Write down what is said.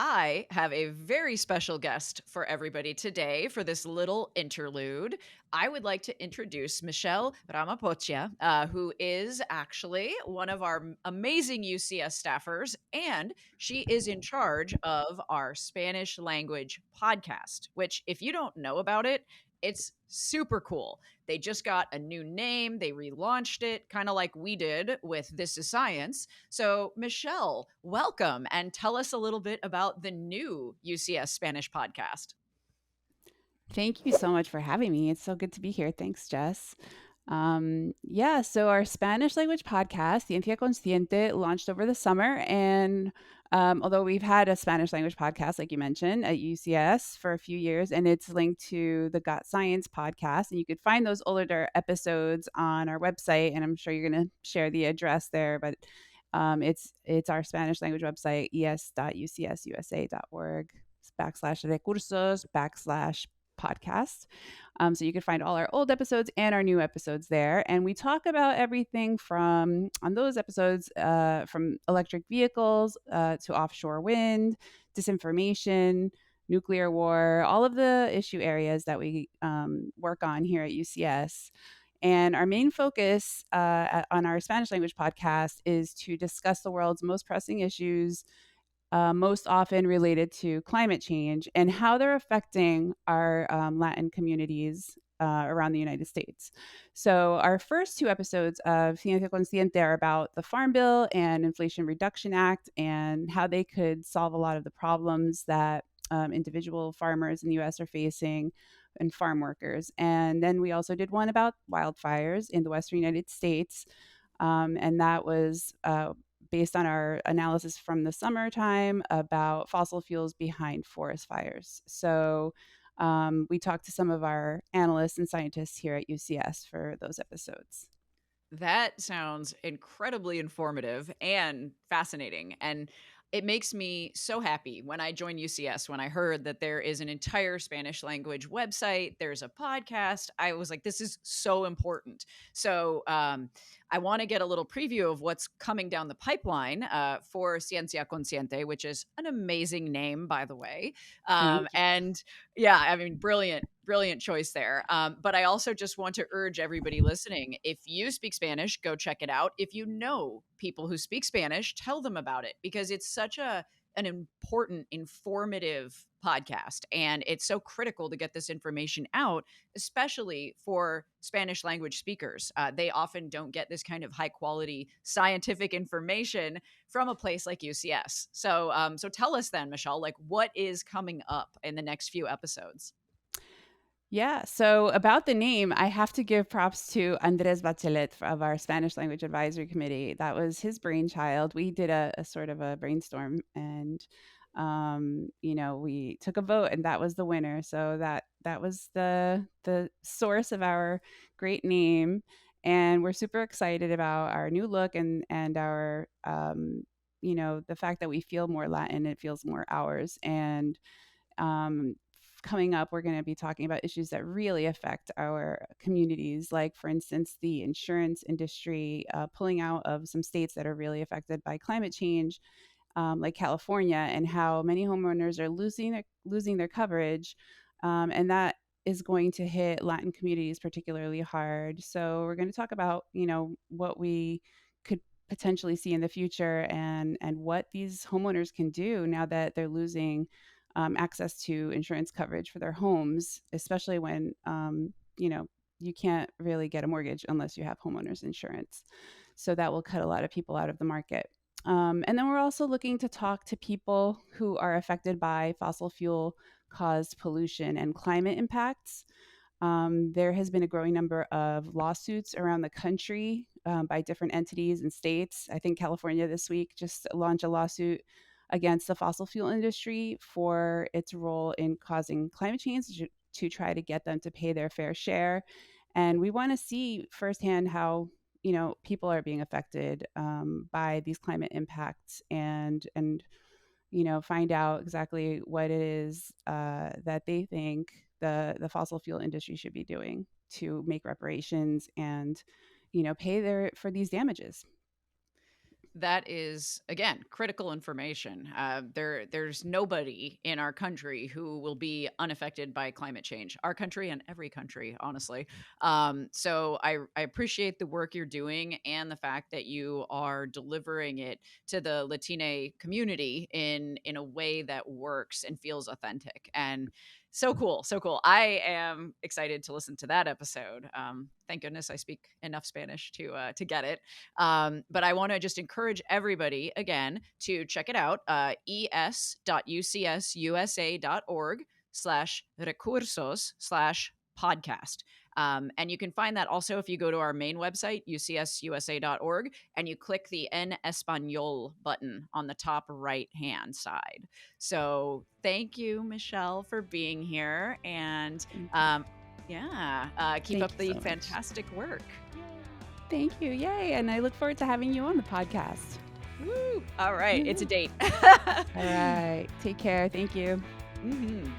I have a very special guest for everybody today for this little interlude. I would like to introduce Michelle Ramapoccia, who is actually one of our amazing UCS staffers, and she is in charge of our Spanish language podcast, which, if you don't know about it, it's super cool. They just got a new name, they relaunched it, kind of like we did with This is Science. So, Michelle, welcome and tell us a little bit about the new UCS Spanish podcast. Thank you so much for having me. It's so good to be here. Thanks, Jess. Yeah, so our Spanish language podcast, Ciencia Consciente, launched over the summer. And although we've had a Spanish language podcast, like you mentioned, at UCS for a few years, and it's linked to the Got Science podcast, and you could find those older episodes on our website. And I'm sure you're going to share the address there, but it's our Spanish language website, es.ucsusa.org /recursos /podcast. So you can find all our old episodes and our new episodes there. And we talk about everything from, on those episodes, from electric vehicles to offshore wind, disinformation, nuclear war, all of the issue areas that we work on here at UCS. And our main focus on our Spanish language podcast is to discuss the world's most pressing issues, most often related to climate change and how they're affecting our Latin communities around the United States. So, our first two episodes of Ciencia Consciente are about the Farm Bill and Inflation Reduction Act and how they could solve a lot of the problems that individual farmers in the US are facing and farm workers. And then we also did one about wildfires in the Western United States. And that was based on our analysis from the summertime about fossil fuels behind forest fires. So we talked to some of our analysts and scientists here at UCS for those episodes. That sounds incredibly informative and fascinating. And it makes me so happy when I joined UCS, when I heard that there is an entire Spanish language website, there's a podcast. I was like, this is so important. So I want to get a little preview of what's coming down the pipeline for Ciencia Consciente, which is an amazing name, by the way. Thank you. And yeah, I mean, brilliant choice there. But I also just want to urge everybody listening, if you speak Spanish, go check it out. If you know people who speak Spanish, tell them about it because it's such an important, informative podcast. And it's so critical to get this information out, especially for Spanish language speakers. They often don't get this kind of high quality scientific information from a place like UCS. So tell us then, Michelle, like what is coming up in the next few episodes? Yeah. So about the name, I have to give props to Andres Bachelet of our Spanish Language Advisory Committee. That was his brainchild. We did a sort of a brainstorm, and we took a vote, and that was the winner. So that was the source of our great name, and we're super excited about our new look and our the fact that we feel more Latin. It feels more ours, and um, coming up, we're going to be talking about issues that really affect our communities, like, for instance, the insurance industry pulling out of some states that are really affected by climate change, like California, and how many homeowners are losing their coverage, and that is going to hit Latin communities particularly hard. So we're going to talk about what we could potentially see in the future and what these homeowners can do now that they're losing access to insurance coverage for their homes, especially when you can't really get a mortgage unless you have homeowners insurance. So that will cut a lot of people out of the market. And then we're also looking to talk to people who are affected by fossil fuel caused pollution and climate impacts. There has been a growing number of lawsuits around the country by different entities and states. I think California this week just launched a lawsuit against the fossil fuel industry for its role in causing climate change to try to get them to pay their fair share. And we want to see firsthand how people are being affected by these climate impacts and find out exactly what it is that they think the fossil fuel industry should be doing to make reparations and pay their for these damages. That is, again, critical information. There's nobody in our country who will be unaffected by climate change. Our country and every country, honestly. So I appreciate the work you're doing and the fact that you are delivering it to the Latina community in a way that works and feels authentic. And so cool, so cool. I am excited to listen to that episode. Thank goodness I speak enough Spanish to get it. But I want to just encourage everybody again to check it out, es.ucsusa.org/recursos/podcast. And you can find that also if you go to our main website, ucsusa.org, and you click the En Español button on the top right hand side. So thank you, Michelle, for being here. And Thank you. keep Thank up you the so much. fantastic work. Thank you. Yay. And I look forward to having you on the podcast. Woo! All right, it's a date. All right. Take care. Thank you. Mhm.